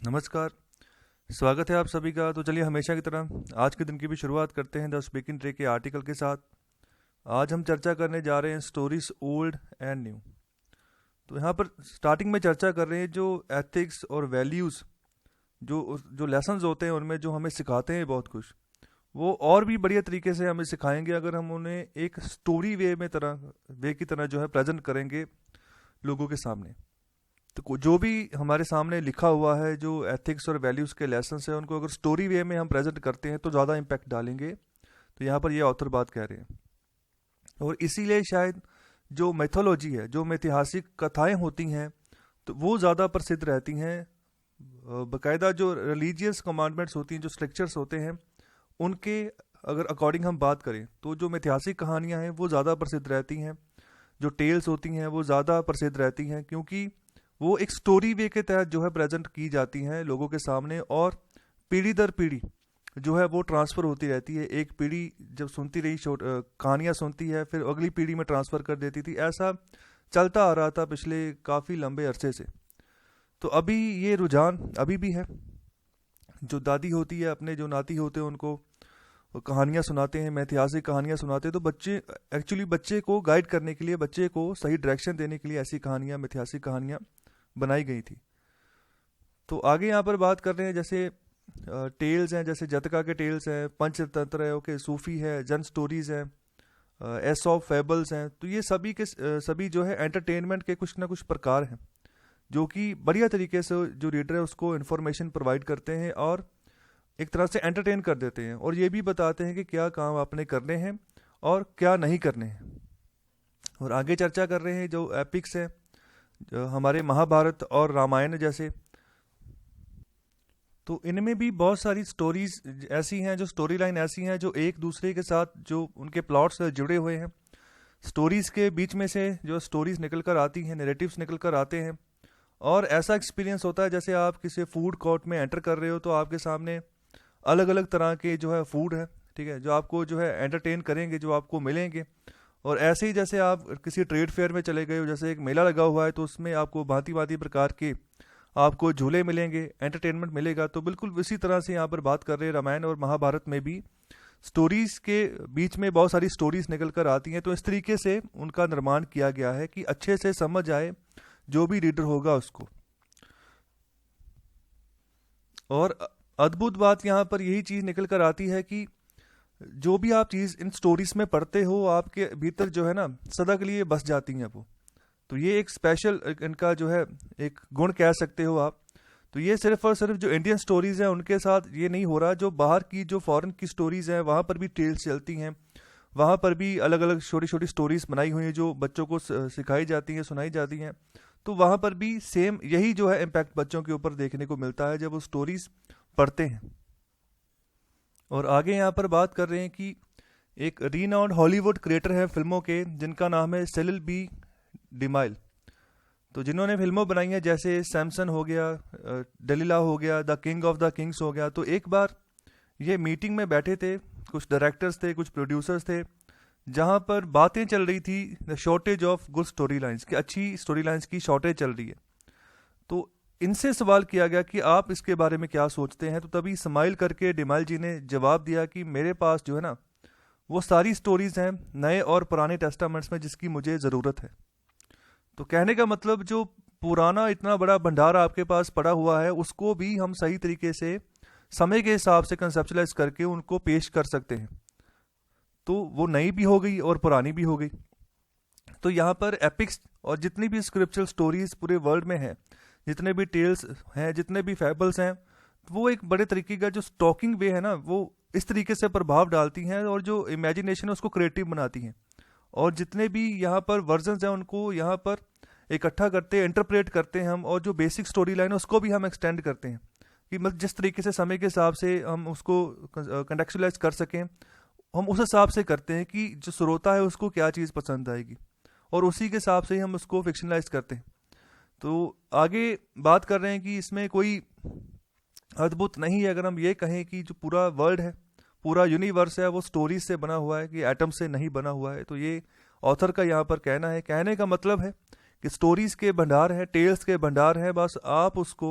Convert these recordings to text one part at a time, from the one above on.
नमस्कार। स्वागत है आप सभी का। तो चलिए हमेशा की तरह आज के दिन की भी शुरुआत करते हैं द स्पीकिंग ट्रे के आर्टिकल के साथ। आज हम चर्चा करने जा रहे हैं स्टोरीज ओल्ड एंड न्यू। तो यहाँ पर स्टार्टिंग में चर्चा कर रहे हैं जो एथिक्स और वैल्यूज़ जो जो लेसन्स होते हैं उनमें जो हमें सिखाते हैं बहुत कुछ, वो और भी बढ़िया तरीके से हमें सिखाएंगे अगर हम उन्हें एक स्टोरी वे की तरह जो है प्रेजेंट करेंगे लोगों के सामने। तो जो भी हमारे सामने लिखा हुआ है, जो एथिक्स और वैल्यूज़ के लेसन्स हैं, उनको अगर स्टोरी वे में हम प्रेजेंट करते हैं तो ज़्यादा इम्पैक्ट डालेंगे। तो यहाँ पर ये ऑथर बात कह रहे हैं। और इसीलिए शायद जो मैथोलॉजी है, जो ऐतिहासिक कथाएं होती हैं, तो वो ज़्यादा प्रसिद्ध रहती हैं। बाकायदा जो रिलीजियस कमांडमेंट्स होती हैं, जो स्ट्रक्चर्स होते हैं, उनके अगर अकॉर्डिंग हम बात करें तो जो ऐतिहासिक कहानियाँ हैं वो ज़्यादा प्रसिद्ध रहती हैं। जो टेल्स होती हैं वो ज़्यादा प्रसिद्ध रहती हैं, क्योंकि वो एक स्टोरी वे के तहत जो है प्रेजेंट की जाती हैं लोगों के सामने, और पीढ़ी दर पीढ़ी जो है वो ट्रांसफ़र होती रहती है। एक पीढ़ी जब सुनती रही कहानियाँ सुनती है, फिर अगली पीढ़ी में ट्रांसफ़र कर देती थी। ऐसा चलता आ रहा था पिछले काफ़ी लंबे अरसे से। तो अभी ये रुझान अभी भी है। जो दादी होती है अपने जो नाती होते हैं उनको कहानियाँ सुनाते हैं, ऐतिहासिक कहानियाँ सुनाते हैं, तो बच्चे को गाइड करने के लिए, बच्चे को सही डायरेक्शन देने के लिए ऐसी कहानियाँ, ऐतिहासिक कहानियाँ बनाई गई थी। तो आगे यहाँ पर बात कर रहे हैं, जैसे टेल्स हैं, जैसे जतका के टेल्स हैं, पंचतंत्र है, ओके, सूफी है, जन स्टोरीज हैं, एसॉप फेबल्स हैं। तो ये सभी जो है एंटरटेनमेंट के कुछ ना कुछ प्रकार हैं, जो कि बढ़िया तरीके से जो रीडर है उसको इन्फॉर्मेशन प्रोवाइड करते हैं और एक तरह से एंटरटेन कर देते हैं, और ये भी बताते हैं कि क्या काम आपने करने हैं और क्या नहीं करने हैं। और आगे चर्चा कर रहे हैं जो एपिक्स हैं, हमारे महाभारत और रामायण जैसे। तो इनमें भी बहुत सारी स्टोरीज ऐसी हैं, जो स्टोरी लाइन ऐसी हैं जो एक दूसरे के साथ जो उनके प्लॉट से जुड़े हुए हैं। स्टोरीज के बीच में से जो स्टोरीज निकल कर आती हैं, नैरेटिव्स निकल कर आते हैं, और ऐसा एक्सपीरियंस होता है जैसे आप किसी फूड कोर्ट में एंटर कर रहे हो, तो आपके सामने अलग अलग तरह के जो है फूड है, ठीक है, जो आपको जो है एंटरटेन करेंगे, जो आपको मिलेंगे। और ऐसे ही जैसे आप किसी ट्रेड फेयर में चले गए हो, जैसे एक मेला लगा हुआ है, तो उसमें आपको भांति भांति प्रकार के आपको झूले मिलेंगे, एंटरटेनमेंट मिलेगा। तो बिल्कुल इसी तरह से यहाँ पर बात कर रहे हैं, रामायण और महाभारत में भी स्टोरीज के बीच में बहुत सारी स्टोरीज निकल कर आती हैं। तो इस तरीके से उनका निर्माण किया गया है कि अच्छे से समझ आए जो भी रीडर होगा उसको। और अद्भुत बात यहाँ पर यही चीज़ निकल कर आती है कि जो भी आप चीज़ इन स्टोरीज में पढ़ते हो, आपके भीतर जो है ना सदा के लिए बस जाती हैं वो। तो ये एक स्पेशल इनका जो है एक गुण कह सकते हो आप। तो ये सिर्फ और सिर्फ जो इंडियन स्टोरीज हैं उनके साथ ये नहीं हो रहा, जो बाहर की जो फॉरेन की स्टोरीज हैं वहाँ पर भी टेल्स चलती हैं, वहाँ पर भी अलग अलग छोटी छोटी स्टोरीज बनाई हुई हैं जो बच्चों को सिखाई जाती हैं, सुनाई जाती हैं। तो वहाँ पर भी सेम यही जो है इम्पैक्ट बच्चों के ऊपर देखने को मिलता है जब वो स्टोरीज पढ़ते हैं। और आगे यहाँ पर बात कर रहे हैं कि एक रीनाउंड हॉलीवुड क्रिएटर है फिल्मों के, जिनका नाम है सेलिल बी डिमाइल। तो जिन्होंने फिल्मों बनाई हैं जैसे सैमसन हो गया, डलीला हो गया, the king of the Kings हो गया। तो एक बार ये मीटिंग में बैठे थे, कुछ डायरेक्टर्स थे, कुछ प्रोड्यूसर्स थे, जहाँ पर बातें चल रही थी the shortage of good story lines की, अच्छी स्टोरी लाइन्स की शॉर्टेज चल रही है। तो इनसे सवाल किया गया कि आप इसके बारे में क्या सोचते हैं। तो तभी स्माइल करके डिमाइल जी ने जवाब दिया कि मेरे पास जो है ना वो सारी स्टोरीज हैं नए और पुराने टेस्टामेंट्स में जिसकी मुझे ज़रूरत है। तो कहने का मतलब जो पुराना इतना बड़ा भंडार आपके पास पड़ा हुआ है उसको भी हम सही तरीके से समय के हिसाब से कंसेप्चुलाइज करके उनको पेश कर सकते हैं। तो वो नई भी हो गई और पुरानी भी हो गई। तो यहाँ पर एपिक्स और जितनी भी स्क्रिप्चुरल स्टोरीज पूरे वर्ल्ड में हैं, जितने भी टेल्स हैं, जितने भी फैबल्स हैं, वो एक बड़े तरीके का जो स्टॉकिंग वे है ना, वो इस तरीके से प्रभाव डालती हैं और जो इमेजिनेशन है उसको क्रिएटिव बनाती हैं। और जितने भी यहाँ पर वर्जन्स हैं उनको यहाँ पर इकट्ठा करते हैं, इंटरप्रेट करते हैं हम, और जो बेसिक स्टोरी लाइन है उसको भी हम एक्सटेंड करते हैं कि मतलब जिस तरीके से समय के हिसाब से हम उसको कंटेक्चुअलाइज कर सकें, हम उस हिसाब से करते हैं कि जो श्रोता है उसको क्या चीज़ पसंद आएगी, और उसी के हिसाब से ही हम उसको फिक्शनलाइज करते हैं। तो आगे बात कर रहे हैं कि इसमें कोई अद्भुत नहीं है अगर हम ये कहें कि जो पूरा वर्ल्ड है, पूरा यूनिवर्स है, वो स्टोरीज से बना हुआ है, कि एटम से नहीं बना हुआ है। तो ये ऑथर का यहाँ पर कहना है। कहने का मतलब है कि स्टोरीज के भंडार है, टेल्स के भंडार है, बस आप उसको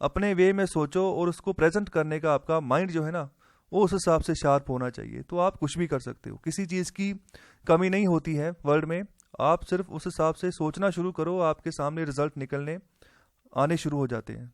अपने वे में सोचो और उसको प्रेजेंट करने का आपका माइंड जो है ना वो उस हिसाब से शार्प होना चाहिए, तो आप कुछ भी कर सकते हो। किसी चीज़ की कमी नहीं होती है वर्ल्ड में। आप सिर्फ उस हिसाब से सोचना शुरू करो, आपके सामने रिजल्ट निकलने आने शुरू हो जाते हैं।